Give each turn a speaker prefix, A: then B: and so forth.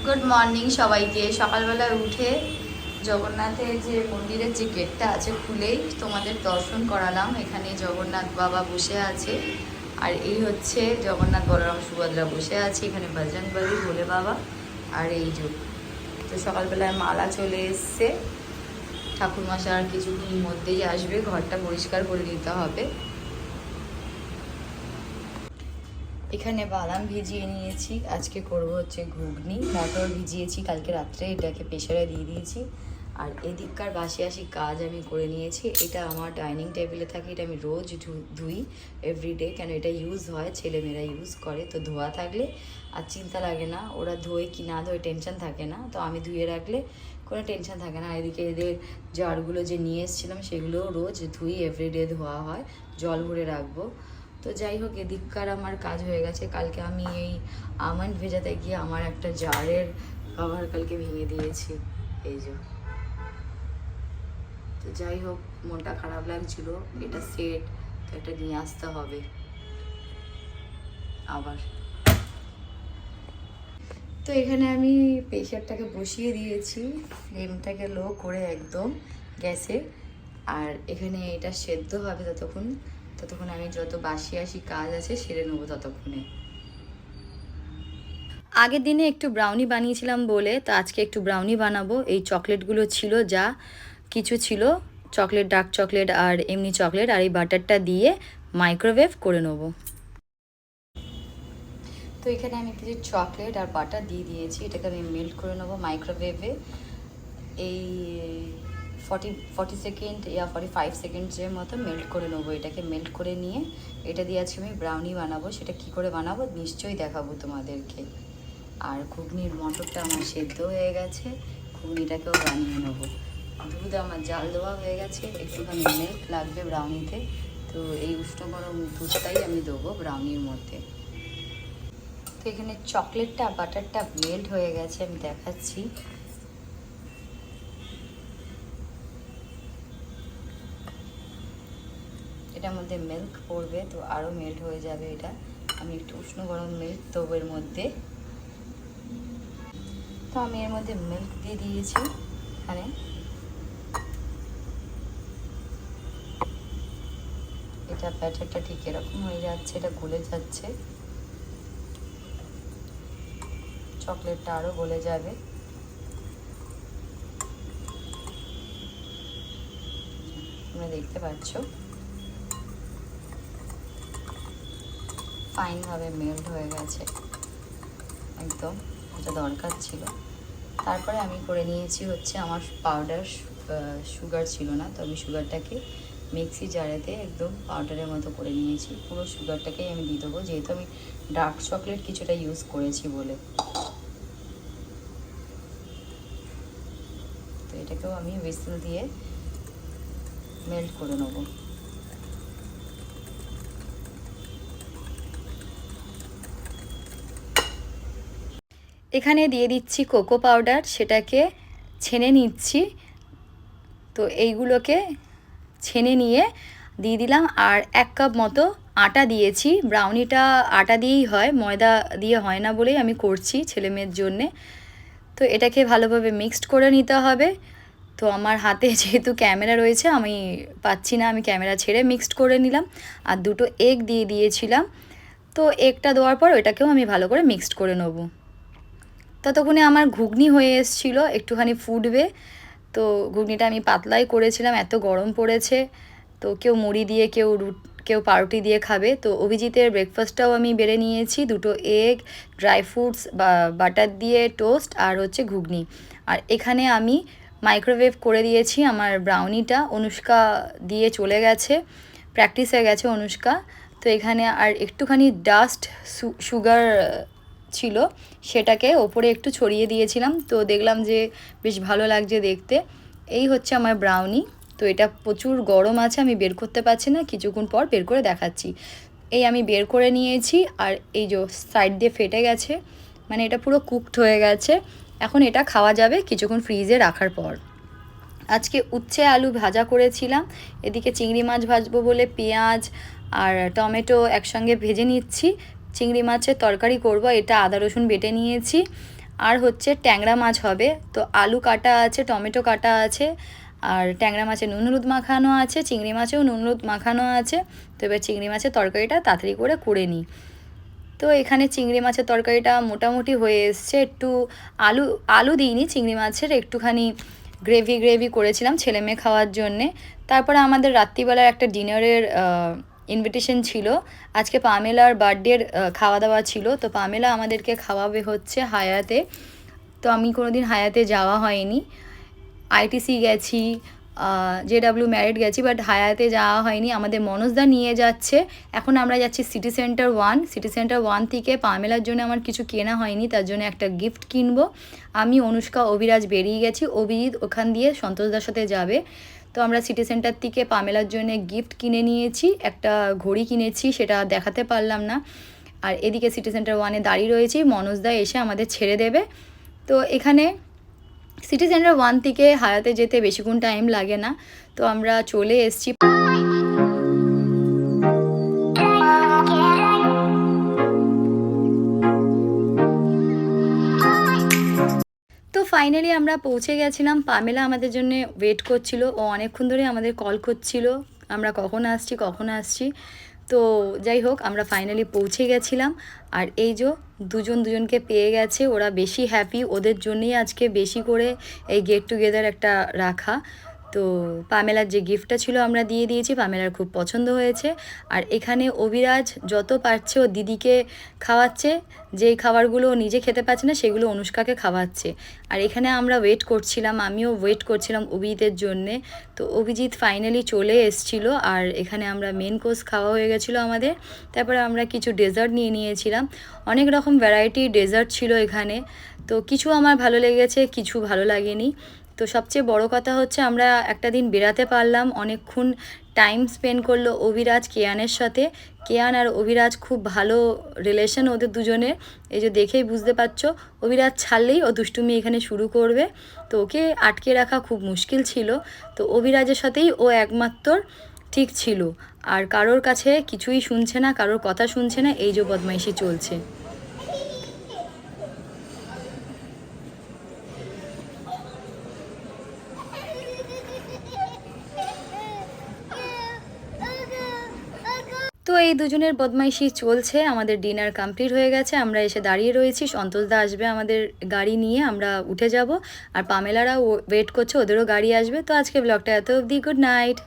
A: Good morning সবাইকে। সকালবেলায় উঠে জগন্নাথের যে মন্দিরের যে গেটটা আছে খুলেই তোমাদের দর্শন করালাম। এখানে জগন্নাথ বাবা বসে আছে, আর এই হচ্ছে জগন্নাথ বলরাম সুভদ্রা বসে আছে। এখানে বজরংবলী ভোলে বাবা আর এই যুগ। তো সকালবেলায় মালা চলে এসছে, ঠাকুরমশাই আর কিছুক্ষণ মধ্যেই আসবে, ঘরটা পরিষ্কার করে নিতে হবে। এখানে বাদাম ভিজিয়ে নিয়েছি, আজকে করব হচ্ছে ঘুগনি। মটর ভিজিয়েছি কালকে রাত্রে, এটাকে প্রেশারে দিয়ে দিয়েছি। আর এদিককার বাসি আসি কাজ আমি করে নিয়েছি। এটা আমার ডাইনিং টেবিলে থাকে, এটা আমি রোজ ধুই এভরিডে, কেন এটা ইউজ হয়, ছেলেমেয়েরা ইউজ করে, তো ধোয়া থাকলে আর চিন্তা লাগে না, ওরা ধোয় কি না ধোয় টেনশন থাকে না, তো আমি ধুয়ে রাখলে কোনো টেনশন থাকে না। এদিকে এদের জারগুলো যে নিয়ে এসেছিলাম সেগুলোও রোজ ধুই, এভরিডে ধোয়া হয়, জল ভরে রাখবো। তো যাই হোক, এদিককার আমার কাজ হয়ে গেছে। কালকে আমি এই আমন্ড ভেজাতে গিয়ে আমার একটা জারের কভার কালকে ভেঙে দিয়েছি, এই যে। তো যাই হোক, মনটা খারাপ লাগছিল, এটা সেট, তো এটা নিয়ে আসতে হবে আবার। তো এখানে আমি প্রেশারটাকে বসিয়ে দিয়েছি, ফ্লেমটাকে লো করে একদম গ্যাসে। আর এখানে এটা সেদ্ধ হবে ততক্ষণ, ততক্ষণ আমি যত বাসি আসি কাজ আছে সেরে নেবো ততক্ষণে। আগের দিনে একটু ব্রাউনি বানিয়েছিলাম বলে, তো আজকে একটু ব্রাউনি বানাবো। এই চকলেটগুলো ছিল, যা কিছু ছিল, চকলেট, ডার্ক চকলেট আর এমনি চকলেট, আর এই বাটারটা দিয়ে মাইক্রোওয়েভ করে নেবো। তো এখানে আমি কিছু চকলেট আর বাটার দিয়ে দিয়েছি, এটাকে আমি মেল্ট করে নেবো মাইক্রোওয়েভে। এই 40 সেকেন্ড ইয়া 45 সেকেন্ডসের মতো মেল্ট করে নেবো। এটাকে মেল্ট করে নিয়ে এটা দিয়ে আজকে আমি ব্রাউনি বানাবো। সেটা কি করে বানাবো নিশ্চয়ই দেখাবো তোমাদেরকে। আর ঘুগনির মটরটা আমার সেদ্ধ হয়ে গেছে, ঘুগনিটাকেও বানিয়ে নেবো। দুধ আমার জাল দেওয়া হয়ে গেছে, একটুখানি মিল্ক লাগবে ব্রাউনিতে, তো এই উষ্ণ গরম দুধটাই আমি দেবো ব্রাউনির মধ্যে। তো এখানে চকলেটটা বাটারটা মেল্ট হয়ে গেছে, আমি দেখাচ্ছি। এটার মধ্যে মিল্ক পড়বে, তো আরও মেল্ট হয়ে যাবে এটা। আমি একটু উষ্ণ গরম মিল্ক দেবো এর মধ্যে। তো আমি এর মধ্যে মিল্ক দিয়ে দিয়েছি এখানে। এটা ব্যাটারটা ঠিক এরকম হয়ে যাচ্ছে, এটা গলে যাচ্ছে, চকলেটটা আরও গলে যাবে। তোমরা দেখতে পাচ্ছ ফাইনভাবে মেল্ট হয়ে গেছে একদম, এটা দরকার ছিল। তারপরে আমি করে নিয়েছি হচ্ছে আমার পাউডার, সুগার ছিল না, তো আমি সুগারটাকে মিক্সি জারেতে একদম পাউডারের মতো করে নিয়েছি। পুরো সুগারটাকেই আমি দিয়ে দেবো, যেহেতু আমি ডার্ক চকলেট কিছুটা ইউজ করেছি বলে। তো এটাকেও আমি হুইসেল দিয়ে মেল্ট করে নেব। এখানে দিয়ে দিচ্ছি কোকো পাউডার, সেটাকে ছেনে নিচ্ছি। তো এইগুলোকে ছেনে নিয়ে দিয়ে দিলাম, আর 1 কাপ মতো আটা দিয়েছি। ব্রাউনিটা আটা দিয়েই হয়, ময়দা দিয়ে হয় না বলেই আমি করছি ছেলে মেয়ের জন্যে। তো এটাকে ভালোভাবে মিক্সড করে নিতে হবে। তো আমার হাতে যেহেতু ক্যামেরা রয়েছে, আমি পাচ্ছি না, আমি ক্যামেরা ছেড়ে মিক্সড করে নিলাম। আর 2টো এগ দিয়ে দিয়েছিলাম, তো এগটা দেওয়ার পর ওটাকেও আমি ভালো করে মিক্সড করে নেব। ততক্ষণে আমার ঘুগনি হয়ে এসেছিলো, একটুখানি ফুটবে। তো ঘুগনিটা আমি পাতলাই করেছিলাম, এত গরম পড়েছে, তো কেউ মুড়ি দিয়ে, কেউ পাউরুটি দিয়ে খাবে। তো অভিজিতের ব্রেকফাস্টটাও আমি বেড়ে নিয়েছি, 2টো এগ, ড্রাই ফ্রুটস বা বাটার দিয়ে টোস্ট, আর হচ্ছে ঘুগনি। আর এখানে আমি মাইক্রোওয়েভ করে দিয়েছি আমার ব্রাউনিটা। অনুষ্কা দিয়ে চলে গেছে, প্র্যাকটিস হয়ে গেছে অনুষ্কা। তো এখানে আর একটুখানি ডাস্ট সুগার ছিল, সেটাকে ওপরে একটু ছড়িয়ে দিয়েছিলাম, তো দেখলাম যে বেশ ভালো লাগছে দেখতে। এই হচ্ছে আমার ব্রাউনি। তো এটা প্রচুর গরম আছে, আমি বের করতে পারছি না, কিছুক্ষণ পর বের করে দেখাচ্ছি। এই আমি বের করে নিয়েছি, আর এই যে সাইড দিয়ে ফেটে গেছে, মানে এটা পুরো কুকড হয়ে গেছে। এখন এটা খাওয়া যাবে কিছুক্ষণ ফ্রিজে রাখার পর। আজকে উচ্ছে আলু ভাজা করেছিলাম, এদিকে চিংড়ি মাছ ভাজবো বলে পেঁয়াজ আর টমেটো একসঙ্গে ভেজে নিচ্ছি। চিংড়ি মাছের তরকারি করব, এটা আদা রসুন বেটে নিয়েছি। আর হচ্ছে ট্যাংরা মাছ হবে। তো আলু কাটা আছে, টমেটো কাটা আছে, আর ট্যাংরা মাছে নুন হলুদ মাখানো আছে, চিংড়ি মাছেও নুন হলুদ মাখানো আছে। তো এবার চিংড়ি মাছের তরকারিটা তাড়াতাড়ি করে নিই। তো এখানে চিংড়ি মাছের তরকারিটা মোটামুটি হয়ে এসছে। একটু আলু আলু দিইনি, চিংড়ি মাছের একটুখানি গ্রেভি করেছিলাম ছেলে মেয়ে খাওয়ার জন্যে। তারপরে আমাদের রাত্রিবেলার একটা ডিনারের ইনভিটেশন ছিল। আজকে পামেলার বার্থডের খাওয়া দাওয়া ছিল। তো পামেলা আমাদেরকে খাওয়াবে হচ্ছে হায়াতে। তো আমি কোনোদিন হায়াতে যাওয়া হয়নি। আইটিসি গেছি, JW ম্যারিট গেছি, বাট হায়াতে যাওয়া হয়নি। আমাদের মনোজদা নিয়ে যাচ্ছে। এখন আমরা যাচ্ছি সিটি সেন্টার 1। সিটি সেন্টার 1 থেকে পামেলার জন্য আমার কিছু কেনা হয়নি, তার জন্য একটা গিফট কিনবো। আমি, অনুষ্কা, অভিরাজ বেরিয়ে গেছি। অভিজিৎ ওখান দিয়ে সন্তোষদার সাথে যাবে। তো আমরা সিটি সেন্টার থেকে পামেলার জন্য গিফট কিনে নিয়েছি। একটা ঘড়ি কিনেছি, সেটা দেখাতে পারলাম না। আর এদিকে সিটি সেন্টার 1-এ দাঁড়িয়ে রয়েছি, মনোজদা এসে আমাদের ছেড়ে দেবে। তো এখানে সিটি সেন্টার 1 থেকে হায়াতে যেতে বেশিক্ষণ টাইম লাগে না। তো আমরা চলে এসেছি। তো ফাইনালি আমরা পৌঁছে গেছিলাম। পামেলা আমাদের জন্য ওয়েট করছিল। ও অনেকক্ষণ ধরে আমাদের কল করছিল, আমরা কখন আসছি। তো যাই হোক, আমরা ফাইনালি পৌঁছে গেছিলাম। আর এই যে দুজনকে পেয়ে গেছে, ওরা বেশি হ্যাপি। ওদের জন্যই আজকে বেশি করে এই গেট টুগেদার একটা রাখা। তো পামেলার যে গিফটটা ছিল আমরা দিয়ে দিয়েছি, পামেলার খুব পছন্দ হয়েছে। আর এখানে অভিরাজ যত পারছে ও দিদিকে খাওয়াচ্ছে। যেই খাবারগুলো ও নিজে খেতে পারছে না সেগুলো অনুষ্কাকে খাওয়াচ্ছে। আর এখানে আমরা ওয়েট করছিলাম, আমিও ওয়েট করছিলাম অভিজিতের জন্যে। তো অভিজিৎ ফাইনালি চলে এসেছিলো। আর এখানে আমরা মেন কোর্স খাওয়া হয়ে গেছিলো আমাদের। তারপরে আমরা কিছু ডেজার্ট নিয়ে নিয়েছিলাম। অনেক রকম ভ্যারাইটি ডেজার্ট ছিল এখানে। তো কিছু আমার ভালো লেগেছে, কিছু ভালো লাগেনি। তো সবচেয়ে বড় কথা হচ্ছে আমরা একটা দিন বেরাতে পারলাম। অনেকক্ষণ টাইম স্পেন্ড করলো অভিরাজ কেয়ানের সাথে। কেয়ান আর অভিরাজ খুব ভালো রিলেশন ওদের দুজনের। এই যে দেখেই বুঝতে পারছো, অভিরাজ ছাড়লেই ও দুষ্টুমি এখানে শুরু করবে। তো ওকে আটকে রাখা খুব মুশকিল ছিল। তো অভিরাজের সাথেই ও একমাত্র ঠিক ছিল। আর কারোর কাছে কিছুই শুনছে না, কারোর কথা শুনছে না, এই যে বদমাইশি চলছে। তো এই দুজনের বদমাইশি চলছে। আমাদের ডিনার কমপ্লিট হয়ে গেছে, আমরা এসে দাঁড়িয়ে রয়েছি। সন্তোষদা আসবে আমাদের গাড়ি নিয়ে, আমরা উঠে যাব। আর পামেলারাও ওয়েট করছে, ওদেরও গাড়ি আসবে। তো আজকে ব্লগটা এত অবধি। Good night.